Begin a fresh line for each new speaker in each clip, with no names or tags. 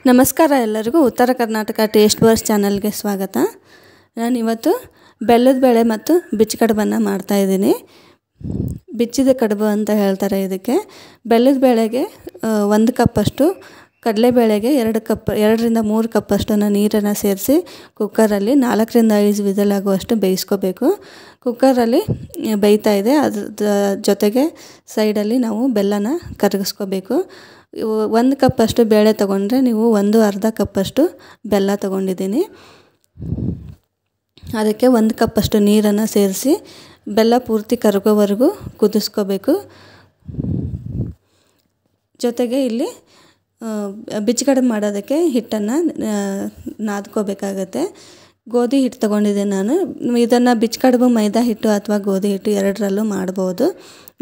ನಮಸ್ಕಾರ ಎಲ್ಲರಿಗೂ ಉತ್ತರ ಕರ್ನಾಟಕ ಟೇಸ್ಟ್ ಬರ್ಸ್ ಚಾನಲ್ಗೆ ಸ್ವಾಗತ. ನಾನು ಇವತ್ತು ಬೆಲ್ಲದ ಬೇಳೆ ಮತ್ತು ಬಿಚ್ಚ ಕಡುಬನ್ನು ಮಾಡ್ತಾಯಿದ್ದೀನಿ. ಬಿಚ್ಚಿದ ಕಡುಬು ಅಂತ ಹೇಳ್ತಾರೆ ಇದಕ್ಕೆ. ಬೆಲ್ಲದ ಬೇಳೆಗೆ 1 ಕಪ್ಪಷ್ಟು, ಕಡಲೆಬೇಳೆಗೆ 2ರಿಂದ 3 ಕಪ್ಪಷ್ಟನ್ನು ನೀರನ್ನು ಸೇರಿಸಿ ಕುಕ್ಕರಲ್ಲಿ 4ರಿಂದ 5 ವಿಸಲ್ ಆಗುವಷ್ಟು ಬೇಯಿಸ್ಕೋಬೇಕು. ಕುಕ್ಕರಲ್ಲಿ ಬೇಯ್ತಾ ಇದೆ, ಅದ್ರ ಜೊತೆಗೆ ಸೈಡಲ್ಲಿ ನಾವು ಬೆಲ್ಲನ ಕರಗಿಸ್ಕೋಬೇಕು. 1 ಕಪ್ಪಷ್ಟು ಬೇಳೆ ತೊಗೊಂಡ್ರೆ ನೀವು ಅರ್ಧ ಕಪ್ಪಷ್ಟು ಬೆಲ್ಲ ತೊಗೊಂಡಿದ್ದೀನಿ. ಅದಕ್ಕೆ 1 ಕಪ್ಪಷ್ಟು ನೀರನ್ನು ಸೇರಿಸಿ ಬೆಲ್ಲ ಪೂರ್ತಿ ಕರಗೋವರೆಗೂ ಕುದಿಸ್ಕೋಬೇಕು. ಜೊತೆಗೆ ಇಲ್ಲಿ ಬಿಚ್ಚಿ ಕಡುಬು ಮಾಡೋದಕ್ಕೆ ಹಿಟ್ಟನ್ನು ನಾದ್ಕೋಬೇಕಾಗತ್ತೆ. ಗೋಧಿ ಹಿಟ್ಟು ತೊಗೊಂಡಿದ್ದೆ ನಾನು. ಇದನ್ನು ಬಿಚ್ಚಿ ಕಡುಬು ಮೈದಾ ಹಿಟ್ಟು ಅಥವಾ ಗೋಧಿ ಹಿಟ್ಟು ಎರಡರಲ್ಲೂ ಮಾಡ್ಬೋದು.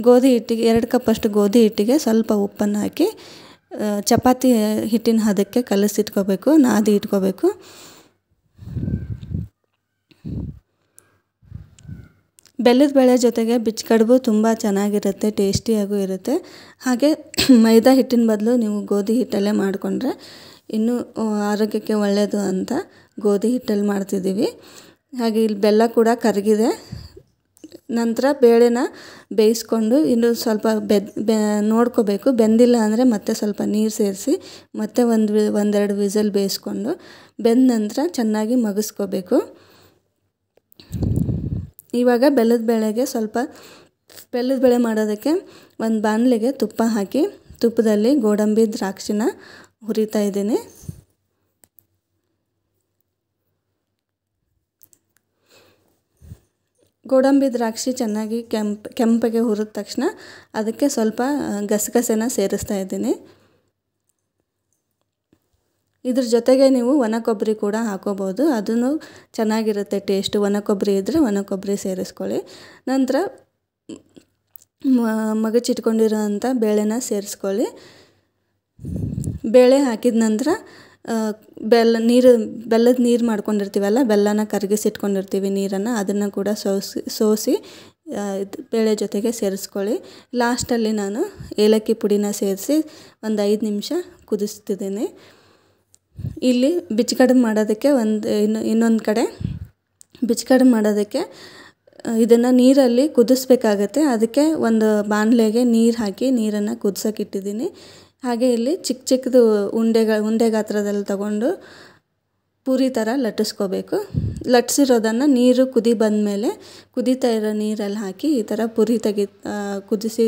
ಗೋಧಿ ಹಿಟ್ಟಿಗೆ 2 ಕಪ್ಪಷ್ಟು ಗೋಧಿ ಹಿಟ್ಟಿಗೆ ಸ್ವಲ್ಪ ಉಪ್ಪನ್ನು ಹಾಕಿ ಚಪಾತಿ ಹಿಟ್ಟಿನ ಹದಕ್ಕೆ ಕಲಸಿಟ್ಕೋಬೇಕು, ನಾದಿ ಇಟ್ಕೋಬೇಕು. ಬೆಲ್ಲದ ಬೇಳೆ ಜೊತೆಗೆ ಬಿಚ್ಚಿ ಕಡುಬು ತುಂಬ ಚೆನ್ನಾಗಿರುತ್ತೆ, ಟೇಸ್ಟಿಯಾಗೂ ಇರುತ್ತೆ. ಹಾಗೆ ಮೈದಾ ಹಿಟ್ಟಿನ ಬದಲು ನೀವು ಗೋಧಿ ಹಿಟ್ಟಲ್ಲೇ ಮಾಡಿಕೊಂಡ್ರೆ ಇನ್ನೂ ಆರೋಗ್ಯಕ್ಕೆ ಒಳ್ಳೆಯದು ಅಂತ ಗೋಧಿ ಹಿಟ್ಟಲ್ಲಿ ಮಾಡ್ತಿದ್ದೀವಿ. ಹಾಗೆ ಇಲ್ಲಿ ಬೆಲ್ಲ ಕೂಡ ಕರಗಿದೆ. ನಂತರ ಬೇಳೆನ ಬೇಯಿಸ್ಕೊಂಡು ಇನ್ನೂ ಸ್ವಲ್ಪ ನೋಡ್ಕೋಬೇಕು. ಬೆಂದಿಲ್ಲ ಅಂದರೆ ಮತ್ತೆ ಸ್ವಲ್ಪ ನೀರು ಸೇರಿಸಿ ಮತ್ತೆ ಒಂದೆರಡು ವಿಸಲ್ ಬೇಯಿಸ್ಕೊಂಡು ಬೆಂದ ನಂತರ ಚೆನ್ನಾಗಿ ಮಗಿಸ್ಕೋಬೇಕು. ಇವಾಗ ಬೆಲ್ಲದ ಬೇಳೆ ಮಾಡೋದಕ್ಕೆ ಒಂದು ಬಾಣಲೆಗೆ ತುಪ್ಪ ಹಾಕಿ ತುಪ್ಪದಲ್ಲಿ ಗೋಡಂಬಿ ದ್ರಾಕ್ಷಿನ ಹುರಿತಾ ಇದ್ದೀನಿ. ಗೋಡಂಬಿ ದ್ರಾಕ್ಷಿ ಚೆನ್ನಾಗಿ ಕೆಂಪಗೆ ಹುರಿದ ತಕ್ಷಣ ಅದಕ್ಕೆ ಸ್ವಲ್ಪ ಗಸಗಸೆನ ಸೇರಿಸ್ತಾ ಇದ್ದೀನಿ. ಇದ್ರ ಜೊತೆಗೆ ನೀವು ಒಣ ಕೊಬ್ಬರಿ ಕೂಡ ಹಾಕೋಬೋದು, ಅದೂ ಚೆನ್ನಾಗಿರುತ್ತೆ ಟೇಸ್ಟು. ಒಣ ಕೊಬ್ಬರಿ ಇದ್ದರೆ ಒಣ ಕೊಬ್ಬರಿ ಸೇರಿಸ್ಕೊಳ್ಳಿ. ನಂತರ ಮಗಚಿಟ್ಕೊಂಡಿರೋ ಅಂಥ ಬೇಳೆನ ಸೇರಿಸ್ಕೊಳ್ಳಿ. ಬೇಳೆ ಹಾಕಿದ ನಂತರ ಬೆಲ್ಲದ ನೀರು ಮಾಡ್ಕೊಂಡಿರ್ತೀವಲ್ಲ, ಬೆಲ್ಲನ ಕರಗಿಸಿಟ್ಕೊಂಡಿರ್ತೀವಿ ನೀರನ್ನು, ಅದನ್ನು ಕೂಡ ಸೋಸಿ ಬೇಳೆ ಜೊತೆಗೆ ಸೇರಿಸ್ಕೊಳ್ಳಿ. ಲಾಸ್ಟಲ್ಲಿ ನಾನು ಏಲಕ್ಕಿ ಪುಡಿನ ಸೇರಿಸಿ ಒಂದು 5 ನಿಮಿಷ ಕುದಿಸ್ತಿದ್ದೀನಿ. ಇಲ್ಲಿ ಬಿಚ್ಚಿ ಕಡುಬು ಮಾಡೋದಕ್ಕೆ ಇನ್ನೊಂದು ಕಡೆ ಬಿಚ್ಚಿ ಕಡುಬು ಮಾಡೋದಕ್ಕೆ ಇದನ್ನು ನೀರಲ್ಲಿ ಕುದಿಸ್ಬೇಕಾಗತ್ತೆ. ಅದಕ್ಕೆ ಒಂದು ಬಾಣಲೆಗೆ ನೀರು ಹಾಕಿ ನೀರನ್ನು ಕುದಿಸೋಕ್ಕಿಟ್ಟಿದ್ದೀನಿ. ಹಾಗೆ ಇಲ್ಲಿ ಚಿಕ್ಕದು ಉಂಡೆ ಗಾತ್ರದಲ್ಲಿ ತಗೊಂಡು ಪೂರಿ ಥರ ಲಟ್ಟಿಸ್ಕೋಬೇಕು. ಲಟ್ಟಿಸಿರೋದನ್ನು ನೀರು ಬಂದಮೇಲೆ ಕುದೀತಾ ಇರೋ ನೀರಲ್ಲಿ ಹಾಕಿ ಈ ಥರ ಪುರಿ ಕುದಿಸಿ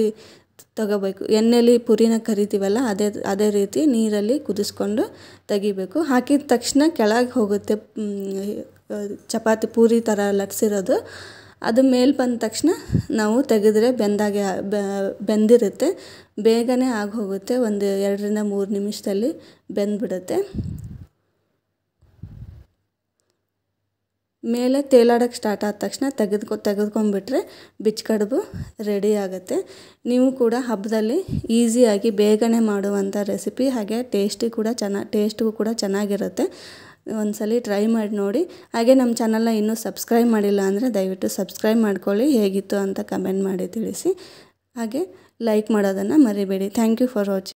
ತಗೋಬೇಕು. ಎಣ್ಣೆಲಿ ಪುರಿನ ಕರಿತೀವಲ್ಲ, ಅದೇ ರೀತಿ ನೀರಲ್ಲಿ ಕುದಿಸ್ಕೊಂಡು ತೆಗಿಬೇಕು. ಹಾಕಿದ ತಕ್ಷಣ ಕೆಳಗೆ ಹೋಗುತ್ತೆ ಚಪಾತಿ ಪೂರಿ ಥರ ಲಟ್ಟಿಸಿರೋದು. ಅದು ಮೇಲೆ ಬಂದ ತಕ್ಷಣ ನಾವು ತೆಗೆದ್ರೆ ಬೆಂದಿರುತ್ತೆ, ಬೇಗನೆ ಆಗೋಗುತ್ತೆ. ಒಂದು 2ರಿಂದ 3 ನಿಮಿಷದಲ್ಲಿ ಬೆಂದ್ಬಿಡುತ್ತೆ. ಮೇಲೆ ತೇಲಾಡೋಕ್ಕೆ ಸ್ಟಾರ್ಟ್ ಆದ ತಕ್ಷಣ ತೆಗೆದ್ಕೊಂಡ್ಬಿಟ್ರೆ ಬಿಚ್ಚಿ ಕಡುಬು ರೆಡಿ ಆಗುತ್ತೆ. ನೀವು ಕೂಡ ಹಬ್ಬದಲ್ಲಿ ಈಸಿಯಾಗಿ ಬೇಗನೆ ಮಾಡುವಂಥ ರೆಸಿಪಿ, ಹಾಗೆ ಟೇಸ್ಟಿಗೂ ಕೂಡ ಚೆನ್ನಾಗಿರುತ್ತೆ. ಒಂದ್ಸಲ ಟ್ರೈ ಮಾಡಿ ನೋಡಿ. ಹಾಗೆ ನಮ್ಮ ಚಾನಲ್ನ ಇನ್ನೂ ಸಬ್ಸ್ಕ್ರೈಬ್ ಮಾಡಿಲ್ಲ ಅಂದರೆ ದಯವಿಟ್ಟು ಸಬ್ಸ್ಕ್ರೈಬ್ ಮಾಡ್ಕೊಳ್ಳಿ. ಹೇಗಿತ್ತು ಅಂತ ಕಮೆಂಟ್ ಮಾಡಿ ತಿಳಿಸಿ. ಹಾಗೆ ಲೈಕ್ ಮಾಡೋದನ್ನು ಮರಿಬೇಡಿ. Thank you for watching.